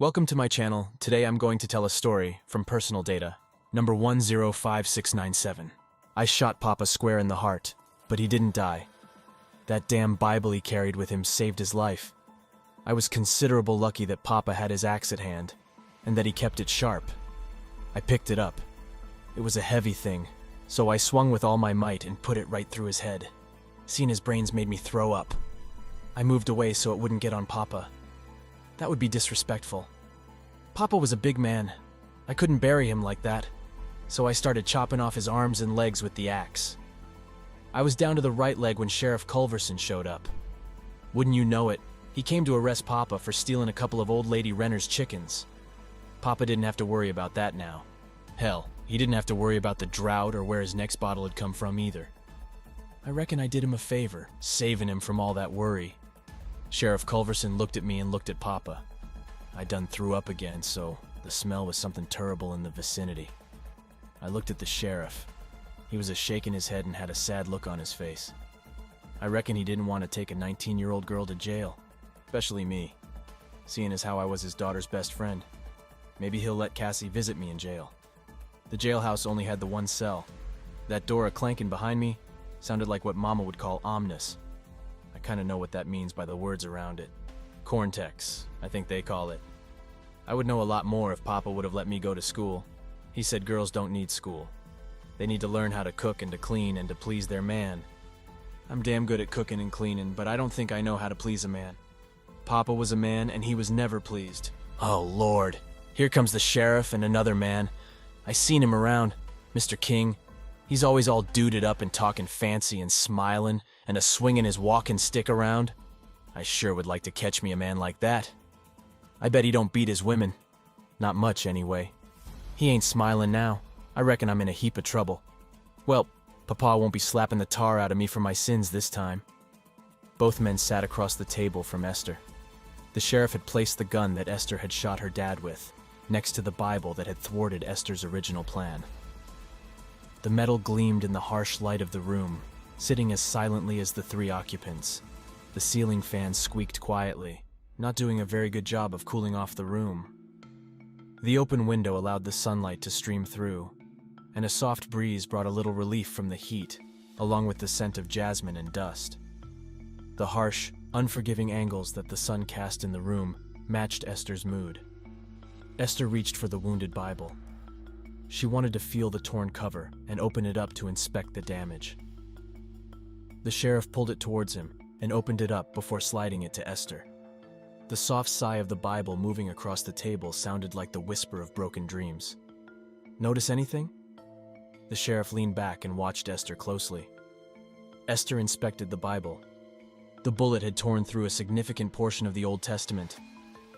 Welcome to my channel. Today I'm going to tell a story from personal data, number 105697. I shot Papa square in the heart, but he didn't die. That damn Bible he carried with him saved his life. I was considerable lucky that Papa had his axe at hand, and that he kept it sharp. I picked it up. It was a heavy thing, so I swung with all my might and put it right through his head. Seeing his brains made me throw up. I moved away so it wouldn't get on Papa. That would be disrespectful. Papa was a big man. I couldn't bury him like that, so I started chopping off his arms and legs with the axe. I was down to the right leg when Sheriff Culverson showed up. Wouldn't you know it, he came to arrest Papa for stealing a couple of old lady Renner's chickens. Papa didn't have to worry about that now. Hell, he didn't have to worry about the drought or where his next bottle had come from either. I reckon I did him a favor, saving him from all that worry. Sheriff Culverson looked at me and looked at Papa. I done threw up again, so the smell was something terrible in the vicinity. I looked at the sheriff. He was shaking his head and had a sad look on his face. I reckon he didn't want to take a 19-year-old girl to jail, especially me, seeing as how I was his daughter's best friend. Maybe he'll let Cassie visit me in jail. The jailhouse only had the one cell. That door a-clanking behind me sounded like what Mama would call ominous. I kinda know what that means by the words around it. Corntex, I think they call it. I would know a lot more if Papa would have let me go to school. He said girls don't need school. They need to learn how to cook and to clean and to please their man. I'm damn good at cooking and cleaning, but I don't think I know how to please a man. Papa was a man and he was never pleased. Oh Lord, here comes the sheriff and another man. I seen him around, Mr. King. He's always all duded up and talking fancy and smiling and swinging his walking stick around. I sure would like to catch me a man like that. I bet he don't beat his women. Not much, anyway. He ain't smiling now. I reckon I'm in a heap of trouble. Well, Papa won't be slapping the tar out of me for my sins this time. Both men sat across the table from Esther. The sheriff had placed the gun that Esther had shot her dad with, next to the Bible that had thwarted Esther's original plan. The metal gleamed in the harsh light of the room, sitting as silently as the three occupants. The ceiling fan squeaked quietly, not doing a very good job of cooling off the room. The open window allowed the sunlight to stream through, and a soft breeze brought a little relief from the heat, along with the scent of jasmine and dust. The harsh, unforgiving angles that the sun cast in the room matched Esther's mood. Esther reached for the wounded Bible. She wanted to feel the torn cover and open it up to inspect the damage. The sheriff pulled it towards him and opened it up before sliding it to Esther. The soft sigh of the Bible moving across the table sounded like the whisper of broken dreams. Notice anything? The sheriff leaned back and watched Esther closely. Esther inspected the Bible. The bullet had torn through a significant portion of the Old Testament.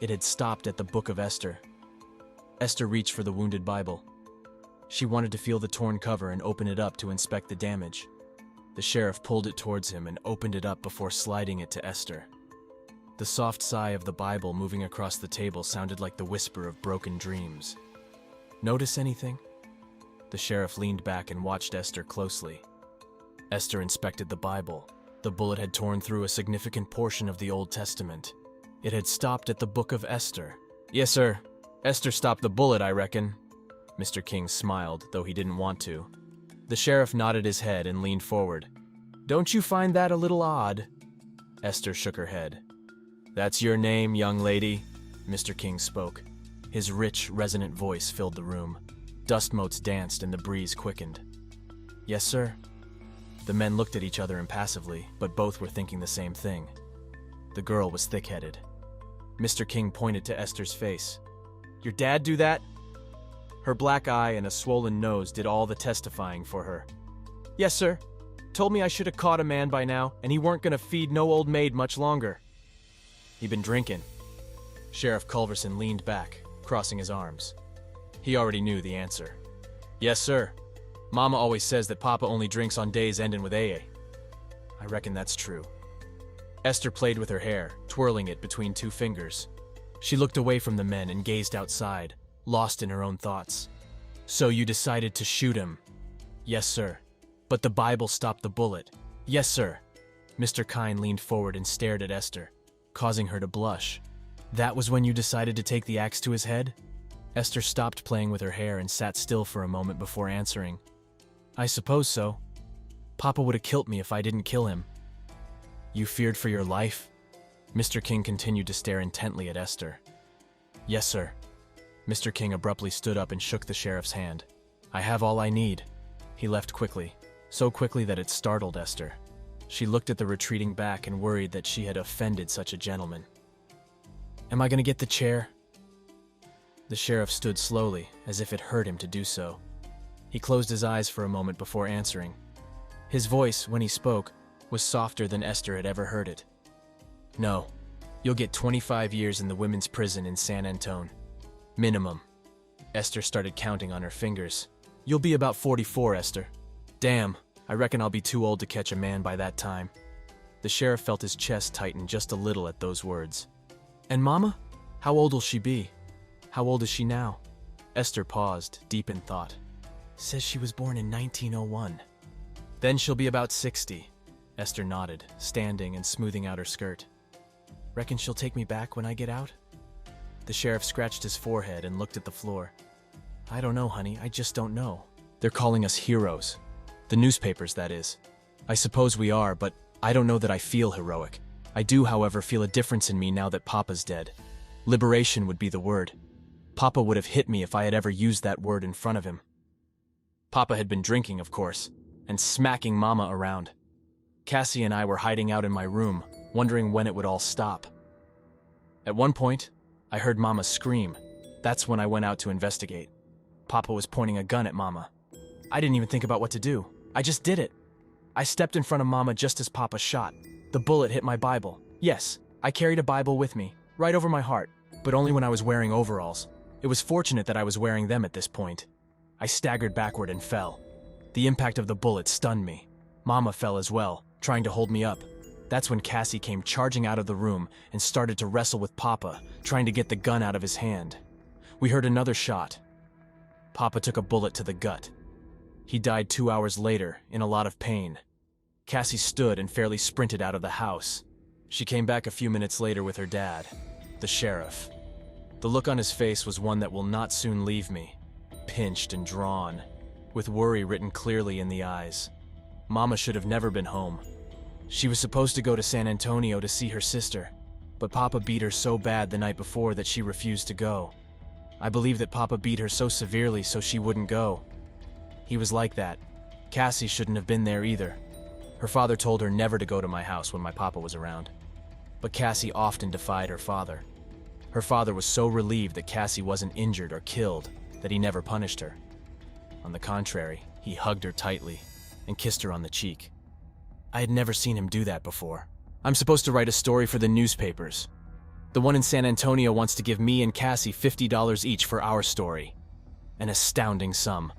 It had stopped at the book of Esther. Esther reached for the wounded Bible. She wanted to feel the torn cover and open it up to inspect the damage. The sheriff pulled it towards him and opened it up before sliding it to Esther. The soft sigh of the Bible moving across the table sounded like the whisper of broken dreams. Notice anything? The sheriff leaned back and watched Esther closely. Esther inspected the Bible. The bullet had torn through a significant portion of the Old Testament. It had stopped at the book of Esther. Yes, sir. Esther stopped the bullet, I reckon. Mr. King smiled, though he didn't want to. The sheriff nodded his head and leaned forward. Don't you find that a little odd? Esther shook her head. That's your name, young lady, Mr. King spoke. His rich, resonant voice filled the room. Dust motes danced and the breeze quickened. Yes, sir. The men looked at each other impassively, but both were thinking the same thing. The girl was thick-headed. Mr. King pointed to Esther's face. Your dad do that? Her black eye and a swollen nose did all the testifying for her. Yes, sir. Told me I should have caught a man by now, and he weren't gonna feed no old maid much longer. He been drinking. Sheriff Culverson leaned back, crossing his arms. He already knew the answer. Yes, sir. Mama always says that Papa only drinks on days ending with AA. I reckon that's true. Esther played with her hair, twirling it between two fingers. She looked away from the men and gazed outside, lost in her own thoughts. So you decided to shoot him? Yes, sir. But the Bible stopped the bullet. Yes, sir. Mr. Kine leaned forward and stared at Esther, causing her to blush. That was when you decided to take the axe to his head? Esther stopped playing with her hair and sat still for a moment before answering. I suppose so. Papa would have killed me if I didn't kill him. You feared for your life? Mr. King continued to stare intently at Esther. Yes, sir. Mr. King abruptly stood up and shook the sheriff's hand. I have all I need. He left quickly, so quickly that it startled Esther. She looked at the retreating back and worried that she had offended such a gentleman. Am I going to get the chair? The sheriff stood slowly, as if it hurt him to do so. He closed his eyes for a moment before answering. His voice, when he spoke, was softer than Esther had ever heard it. No, you'll get 25 years in the women's prison in San Antone. Minimum. Esther started counting on her fingers. You'll be about 44, Esther. Damn, I reckon I'll be too old to catch a man by that time. The sheriff felt his chest tighten just a little at those words. And Mama? How old will she be? How old is she now? Esther paused, deep in thought. Says she was born in 1901. Then she'll be about 60. Esther nodded, standing and smoothing out her skirt. Reckon she'll take me back when I get out? The sheriff scratched his forehead and looked at the floor. I don't know, honey, I just don't know. They're calling us heroes. The newspapers, that is. I suppose we are, but I don't know that I feel heroic. I do, however, feel a difference in me now that Papa's dead. Liberation would be the word. Papa would have hit me if I had ever used that word in front of him. Papa had been drinking, of course, and smacking Mama around. Cassie and I were hiding out in my room, wondering when it would all stop. At one point, I heard Mama scream. That's when I went out to investigate. Papa was pointing a gun at Mama. I didn't even think about what to do. I just did it. I stepped in front of Mama just as Papa shot. The bullet hit my Bible. Yes, I carried a Bible with me, right over my heart, but only when I was wearing overalls. It was fortunate that I was wearing them at this point. I staggered backward and fell. The impact of the bullet stunned me. Mama fell as well, trying to hold me up. That's when Cassie came charging out of the room and started to wrestle with Papa, trying to get the gun out of his hand. We heard another shot. Papa took a bullet to the gut. He died 2 hours later, in a lot of pain. Cassie stood and fairly sprinted out of the house. She came back a few minutes later with her dad, the sheriff. The look on his face was one that will not soon leave me, pinched and drawn, with worry written clearly in the eyes. Mama should have never been home. She was supposed to go to San Antonio to see her sister, but Papa beat her so bad the night before that she refused to go. I believe that Papa beat her so severely so she wouldn't go. He was like that. Cassie shouldn't have been there either. Her father told her never to go to my house when my papa was around. But Cassie often defied her father. Her father was so relieved that Cassie wasn't injured or killed that he never punished her. On the contrary, he hugged her tightly and kissed her on the cheek. I had never seen him do that before. I'm supposed to write a story for the newspapers. The one in San Antonio wants to give me and Cassie $50 each for our story. An astounding sum.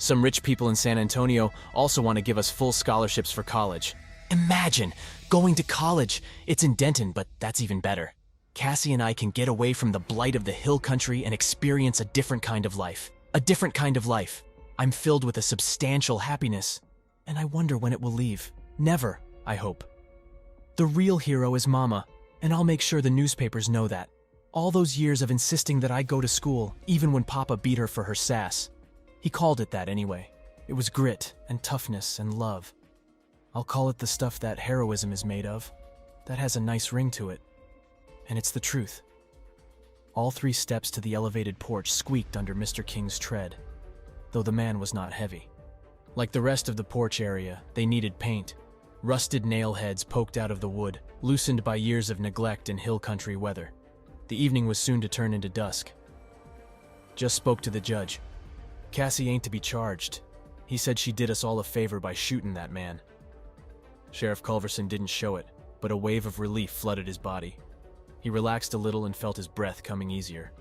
Some rich people in San Antonio also want to give us full scholarships for college. Imagine going to college! It's in Denton, but that's even better. Cassie and I can get away from the blight of the hill country and experience a different kind of life. A different kind of life. I'm filled with a substantial happiness, and I wonder when it will leave. Never, I hope. The real hero is Mama, and I'll make sure the newspapers know that. All those years of insisting that I go to school, even when Papa beat her for her sass. He called it that anyway. It was grit and toughness and love. I'll call it the stuff that heroism is made of. That has a nice ring to it. And it's the truth. All 3 steps to the elevated porch squeaked under Mr. King's tread, though the man was not heavy. Like the rest of the porch area, they needed paint. Rusted nail heads poked out of the wood, loosened by years of neglect and hill country weather. The evening was soon to turn into dusk. Just spoke to the judge. Cassie ain't to be charged. He said she did us all a favor by shooting that man. Sheriff Culverson didn't show it, but a wave of relief flooded his body. He relaxed a little and felt his breath coming easier.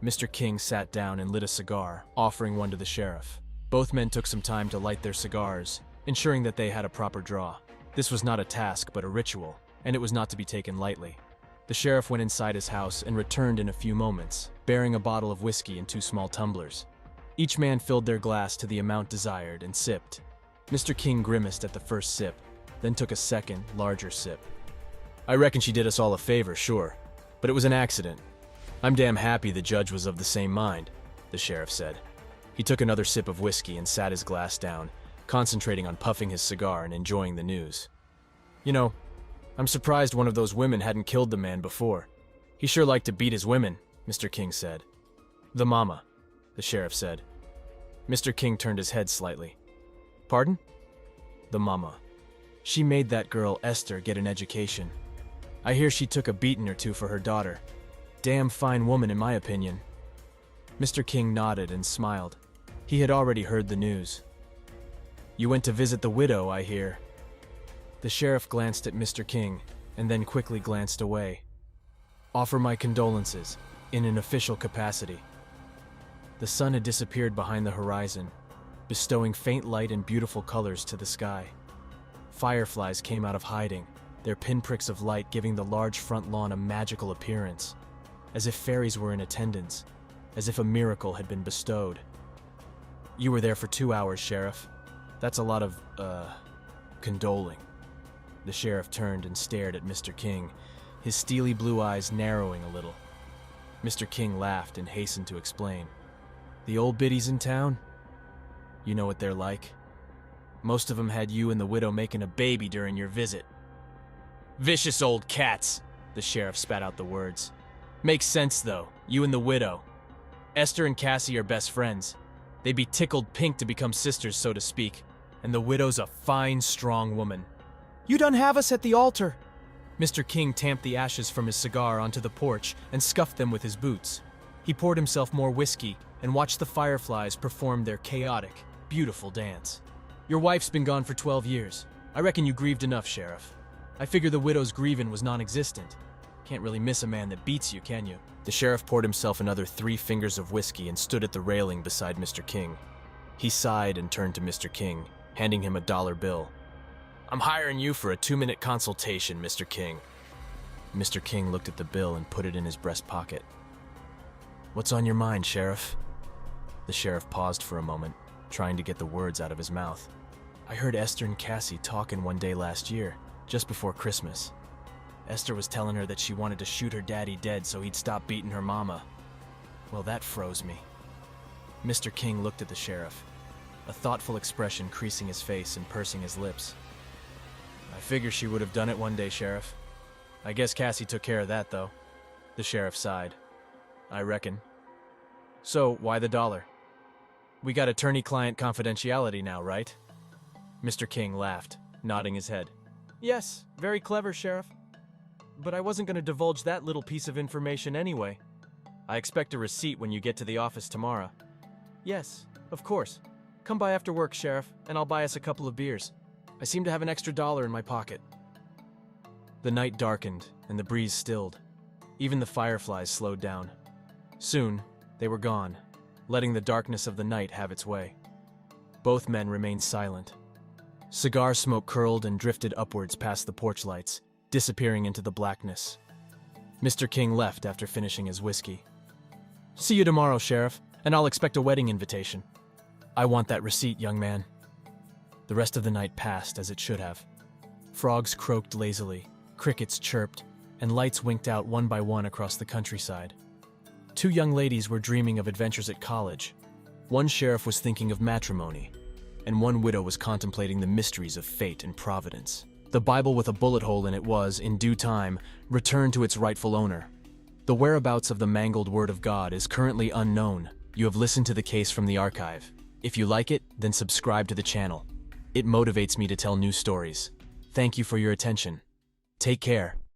Mr. King sat down and lit a cigar, offering one to the sheriff. Both men took some time to light their cigars, ensuring that they had a proper draw. This was not a task, but a ritual, and it was not to be taken lightly. The sheriff went inside his house and returned in a few moments, bearing a bottle of whiskey and 2 small tumblers. Each man filled their glass to the amount desired and sipped. Mr. King grimaced at the first sip, then took a second, larger sip. I reckon she did us all a favor, sure. but it was an accident. I'm damn happy the judge was of the same mind, the sheriff said. He took another sip of whiskey and sat his glass down, concentrating on puffing his cigar and enjoying the news. You know, I'm surprised one of those women hadn't killed the man before. He sure liked to beat his women, Mr. King said. The mama, the sheriff said. Mr. King turned his head slightly. Pardon? The mama. She made that girl, Esther, get an education. I hear she took a beating or two for her daughter. Damn fine woman, in my opinion. Mr. King nodded and smiled. He had already heard the news. You went to visit the widow, I hear. The sheriff glanced at Mr. King and then quickly glanced away. Offer my condolences, in an official capacity. The sun had disappeared behind the horizon, bestowing faint light and beautiful colors to the sky. Fireflies came out of hiding, their pinpricks of light giving the large front lawn a magical appearance, as if fairies were in attendance, as if a miracle had been bestowed. You were there for 2 hours, Sheriff. That's a lot of, condoling. The sheriff turned and stared at Mr. King, his steely blue eyes narrowing a little. Mr. King laughed and hastened to explain. The old biddies in town? You know what they're like. Most of them had you and the widow making a baby during your visit. Vicious old cats, the sheriff spat out the words. Makes sense, though, you and the widow. Esther and Cassie are best friends. They'd be tickled pink to become sisters, so to speak. And the widow's a fine, strong woman. You done have us at the altar. Mr. King tamped the ashes from his cigar onto the porch and scuffed them with his boots. He poured himself more whiskey and watched the fireflies perform their chaotic, beautiful dance. Your wife's been gone for 12 years. I reckon you grieved enough, Sheriff. I figure the widow's grieving was non-existent. Can't really miss a man that beats you, can you? The sheriff poured himself another 3 fingers of whiskey and stood at the railing beside Mr. King. He sighed and turned to Mr. King, handing him a dollar bill. I'm hiring you for a 2-minute consultation, Mr. King. Mr. King looked at the bill and put it in his breast pocket. What's on your mind, Sheriff? The sheriff paused for a moment, trying to get the words out of his mouth. I heard Esther and Cassie talking one day last year, just before Christmas. Esther was telling her that she wanted to shoot her daddy dead so he'd stop beating her mama. Well, that froze me. Mr. King looked at the sheriff, a thoughtful expression creasing his face and pursing his lips. I figure she would have done it one day, Sheriff. I guess Cassie took care of that, though. The sheriff sighed. I reckon. So, why the dollar? We got attorney-client confidentiality now, right? Mr. King laughed, nodding his head. Yes, very clever, Sheriff. But I wasn't going to divulge that little piece of information anyway. I expect a receipt when you get to the office tomorrow. Yes, of course. Come by after work, Sheriff, and I'll buy us a couple of beers. I seem to have an extra $1 in my pocket. The night darkened, and the breeze stilled. Even the fireflies slowed down. Soon, they were gone, letting the darkness of the night have its way. Both men remained silent. Cigar smoke curled and drifted upwards past the porch lights, disappearing into the blackness. Mr. King left after finishing his whiskey. See you tomorrow, Sheriff, and I'll expect a wedding invitation. I want that receipt, young man. The rest of the night passed as it should have. Frogs croaked lazily, crickets chirped, and lights winked out one by one across the countryside. 2 young ladies were dreaming of adventures at college. One sheriff was thinking of matrimony, and one widow was contemplating the mysteries of fate and providence. The Bible with a bullet hole in it was, in due time, returned to its rightful owner. The whereabouts of the mangled Word of God is currently unknown. You have listened to the case from the archive. If you like it, then subscribe to the channel. It motivates me to tell new stories. Thank you for your attention. Take care.